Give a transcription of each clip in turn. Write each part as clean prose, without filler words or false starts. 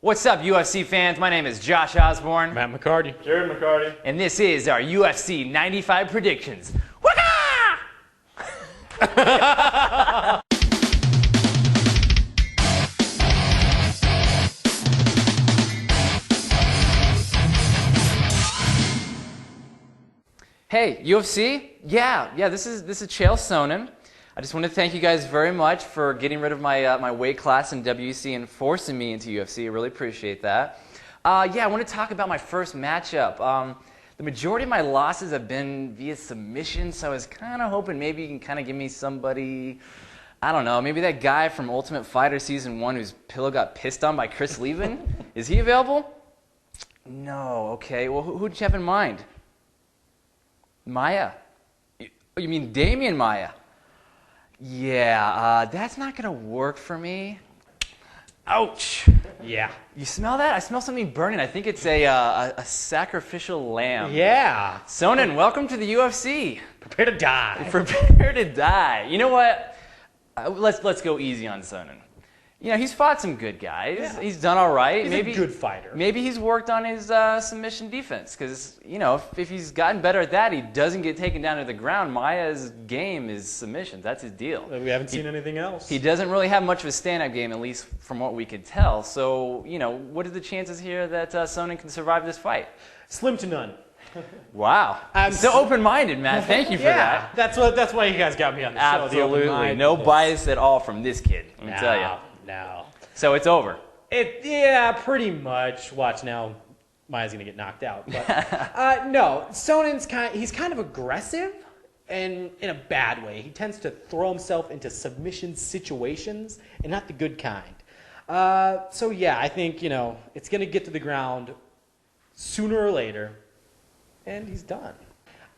What's up, UFC fans? My name is Josh Osborne. Matt McCarty. Jared McCarty. And this is our UFC 95 predictions. Waka! Hey, UFC? Yeah, this is Chael Sonnen. I just want to thank you guys very much for getting rid of my my weight class in WC and forcing me into UFC. I really appreciate that. I want to talk about my first matchup. The majority of my losses have been via submission, so I was kind of hoping maybe you can kind of give me somebody, I don't know, maybe that guy from Ultimate Fighter Season 1 whose pillow got pissed on by Chris Levin. Is he available? No, okay. Well, who'd you have in mind? Maia. You mean Demian Maia? Yeah, that's not going to work for me. Ouch. Yeah. You smell that? I smell something burning. I think it's a sacrificial lamb. Yeah. Sonnen, welcome to the UFC. Prepare to die. Prepare to die. You know what? Let's go easy on Sonnen. You know, he's fought some good guys. Yeah. He's done all right. He's maybe a good fighter. Maybe he's worked on his submission defense because, you know, if he's gotten better at that, he doesn't get taken down to the ground. Maia's game is submissions. That's his deal. We haven't seen anything else. He doesn't really have much of a stand-up game, at least from what we could tell. So, you know, what are the chances here that Sonnen can survive this fight? Slim to none. Wow. I'm so open-minded, Matt. Thank you for that. That's why you guys got me on the show. Absolutely. No bias at all from this kid, let me tell you. No. So it's over. Yeah, pretty much. Watch now. Maia's going to get knocked out. But, no, Sonnen's he's kind of aggressive and in a bad way. He tends to throw himself into submission situations and not the good kind. So, yeah, I think, you know, it's going to get to the ground sooner or later, and he's done.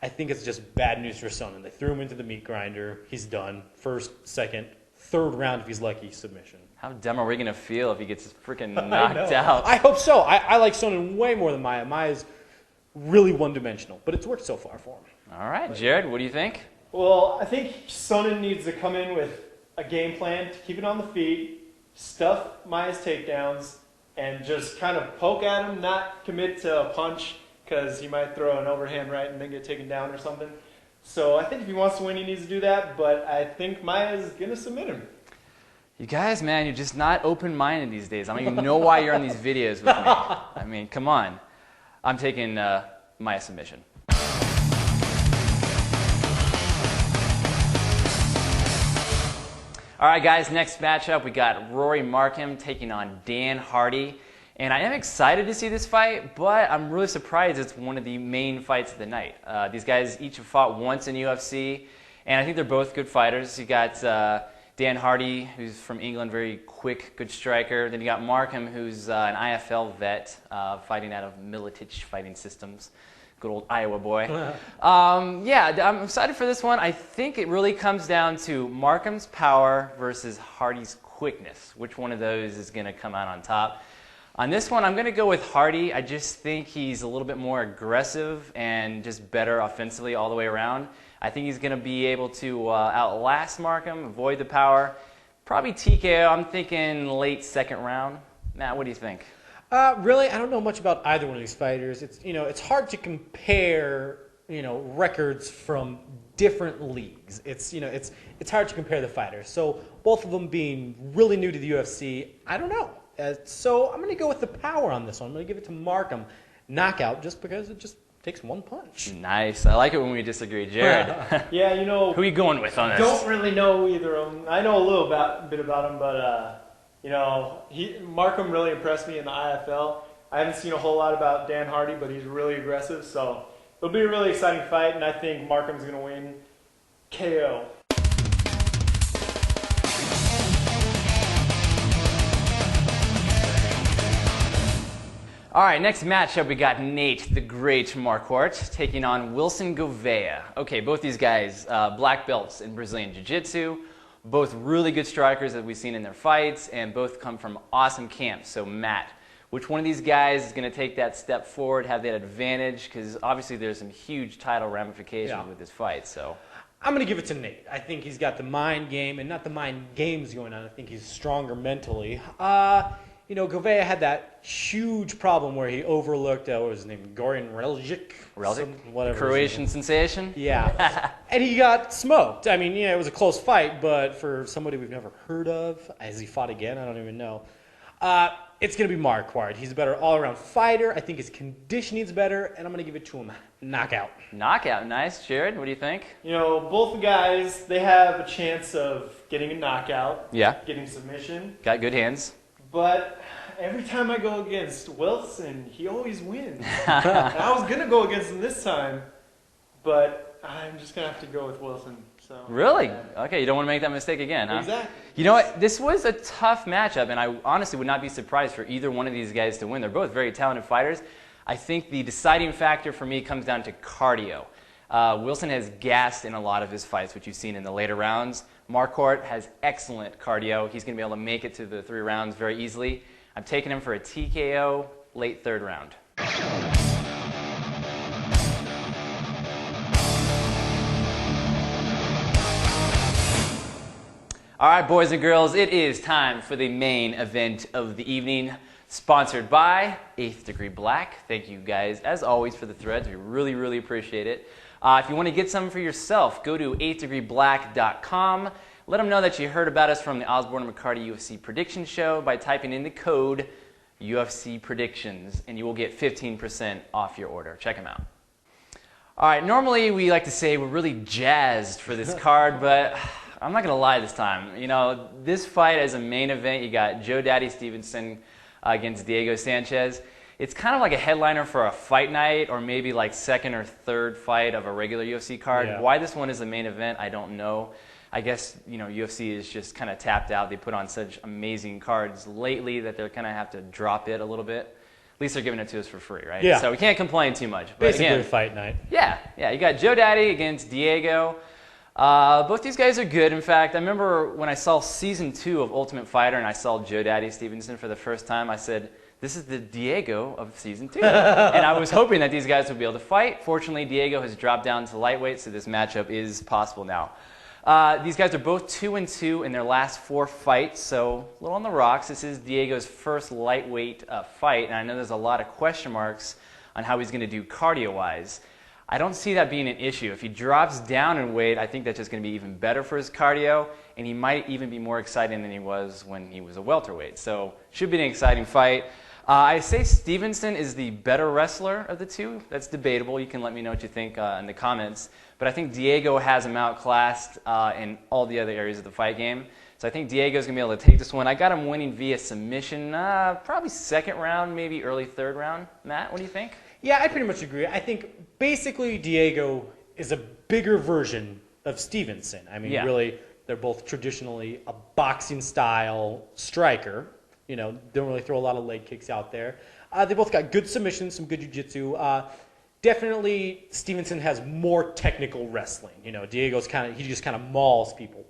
I think it's just bad news for Sonnen. They threw him into the meat grinder. He's done. First, second, third round, if he's lucky, submission. How dumb are we going to feel if he gets freaking knocked out? I hope so. I like Sonnen way more than Maia. Maia's really one-dimensional, but it's worked so far for him. All right, Jared, what do you think? Well, I think Sonnen needs to come in with a game plan to keep it on the feet, stuff Maia's takedowns, and just kind of poke at him, not commit to a punch because he might throw an overhand right and then get taken down or something. So I think if he wants to win, he needs to do that, but I think Maia's going to submit him. You guys, man, you're just not open-minded these days. I don't even know why you're on these videos with me. I mean, come on. I'm taking Maia submission. All right, guys, next matchup, we got Rory Markham taking on Dan Hardy. And I am excited to see this fight, but I'm really surprised it's one of the main fights of the night. These guys each have fought once in UFC, and I think they're both good fighters. You got Dan Hardy, who's from England, very quick, good striker. Then you got Markham, who's an IFL vet, fighting out of Militich Fighting Systems. Good old Iowa boy. I'm excited for this one. I think it really comes down to Markham's power versus Hardy's quickness. Which one of those is going to come out on top? On this one, I'm going to go with Hardy. I just think he's a little bit more aggressive and just better offensively all the way around. I think he's going to be able to outlast Markham, avoid the power. Probably TKO. I'm thinking late second round. Matt, what do you think? Really, I don't know much about either one of these fighters. It's hard to compare, records from different leagues. It's hard to compare the fighters. So both of them being really new to the UFC, I don't know. So I'm going to go with the power on this one. I'm going to give it to Markham. Knockout, just because it just takes one punch. Nice. I like it when we disagree. Jared. Yeah, who are you going with on this? Don't really know either of them. I know a little bit about him, but Markham really impressed me in the IFL. I haven't seen a whole lot about Dan Hardy, but he's really aggressive, so it'll be a really exciting fight, and I think Markham's going to win KO. All right, next matchup, we got Nate, the great Marquardt, taking on Wilson Gouveia. Okay, both these guys, black belts in Brazilian Jiu-Jitsu, both really good strikers that we've seen in their fights, and both come from awesome camps. So Matt, which one of these guys is going to take that step forward, have that advantage? Because obviously there's some huge title ramifications with this fight. So I'm going to give it to Nate. I think he's got the mind game, and not the mind games going on. I think he's stronger mentally. Gouveia had that huge problem where he overlooked, what was his name, Goran Reljic? Whatever. Croatian sensation? Yeah. And he got smoked. I mean, it was a close fight, but for somebody we've never heard of, has he fought again? I don't even know. It's going to be Marquardt. He's a better all-around fighter. I think his conditioning's better, and I'm going to give it to him. Knockout. Knockout. Nice. Jared, what do you think? Both the guys, they have a chance of getting a knockout. Yeah. Getting submission. Got good hands. But every time I go against Wilson, he always wins. And I was going to go against him this time, but I'm just going to have to go with Wilson. So, really? Okay, you don't want to make that mistake again, huh? Exactly. You know what? This was a tough matchup, and I honestly would not be surprised for either one of these guys to win. They're both very talented fighters. I think the deciding factor for me comes down to cardio. Wilson has gassed in a lot of his fights, which you've seen in the later rounds. Marquardt has excellent cardio. He's going to be able to make it to the 3 rounds very easily. I'm taking him for a TKO late 3rd round. All right, boys and girls, it is time for the main event of the evening, sponsored by 8th Degree Black. Thank you guys, as always, for the threads. We really, really appreciate it. If you want to get some for yourself, go to 8thDegreeBlack.com. Let them know that you heard about us from the Osborne and McCarty UFC Prediction Show by typing in the code UFC Predictions, and you will get 15% off your order. Check them out. All right, normally we like to say we're really jazzed for this card, but I'm not going to lie this time. This fight as a main event, you got Joe Daddy Stevenson against Diego Sanchez. It's kind of like a headliner for a fight night or maybe like 2nd or 3rd fight of a regular UFC card. Yeah. Why this one is the main event, I don't know. I guess, UFC is just kind of tapped out. They put on such amazing cards lately that they're kind of have to drop it a little bit. At least they're giving it to us for free, right? Yeah. So we can't complain too much. But Basically again, a fight night. Yeah. You got Joe Daddy against Diego. Both these guys are good. In fact, I remember when I saw Season 2 of Ultimate Fighter and I saw Joe Daddy Stevenson for the first time, I said, this is the Diego of Season 2. And I was hoping that these guys would be able to fight. Fortunately, Diego has dropped down to lightweight, so this matchup is possible now. These guys are both 2-2 in their last 4 fights, so a little on the rocks. This is Diego's first lightweight fight, and I know there's a lot of question marks on how he's going to do cardio-wise. I don't see that being an issue. If he drops down in weight, I think that's just going to be even better for his cardio, and he might even be more exciting than he was when he was a welterweight. So, should be an exciting fight. I say Stevenson is the better wrestler of the two. That's debatable. You can let me know what you think in the comments. But I think Diego has him outclassed in all the other areas of the fight game. So I think Diego's going to be able to take this one. I got him winning via submission, probably 2nd round, maybe early 3rd round. Matt, what do you think? Yeah, I pretty much agree. I think basically Diego is a bigger version of Stevenson. I mean, really, they're both traditionally a boxing-style striker. Don't really throw a lot of leg kicks out there. They both got good submissions, some good jiu-jitsu. Definitely, Stevenson has more technical wrestling. Diego's he just kind of mauls people.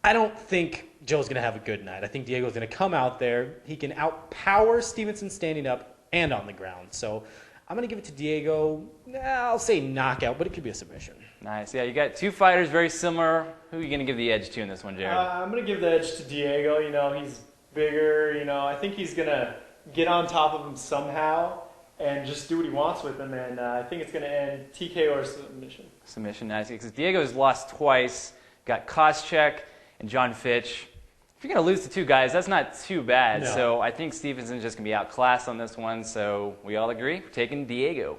I don't think Joe's going to have a good night. I think Diego's going to come out there. He can outpower Stevenson standing up and on the ground. So I'm going to give it to Diego. I'll say knockout, but it could be a submission. Nice. Yeah, you got 2 fighters very similar. Who are you going to give the edge to in this one, Jared? I'm going to give the edge to Diego. He's bigger. I think he's going to get on top of him somehow and just do what he wants with him. And I think it's going to end TKO or submission. Submission, nice. Because Diego has lost twice. Got Koscheck and John Fitch. If you're going to lose to 2 guys, that's not too bad. No. So I think Stevenson's just going to be outclassed on this one. So we all agree. We're taking Diego.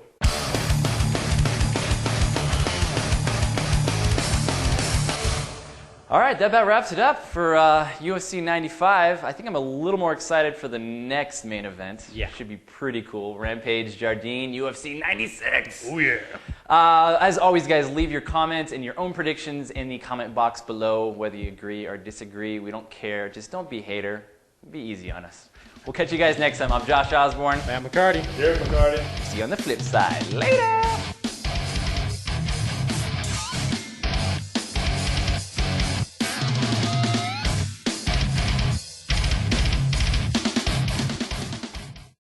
All right, that about wraps it up for UFC 95. I think I'm a little more excited for the next main event. Yeah. Should be pretty cool. Rampage Jardine, UFC 96. Oh, yeah. As always, guys, leave your comments and your own predictions in the comment box below, whether you agree or disagree. We don't care. Just don't be a hater. Be easy on us. We'll catch you guys next time. I'm Josh Osborne. Matt McCarty. Derek McCarty. See you on the flip side. Later!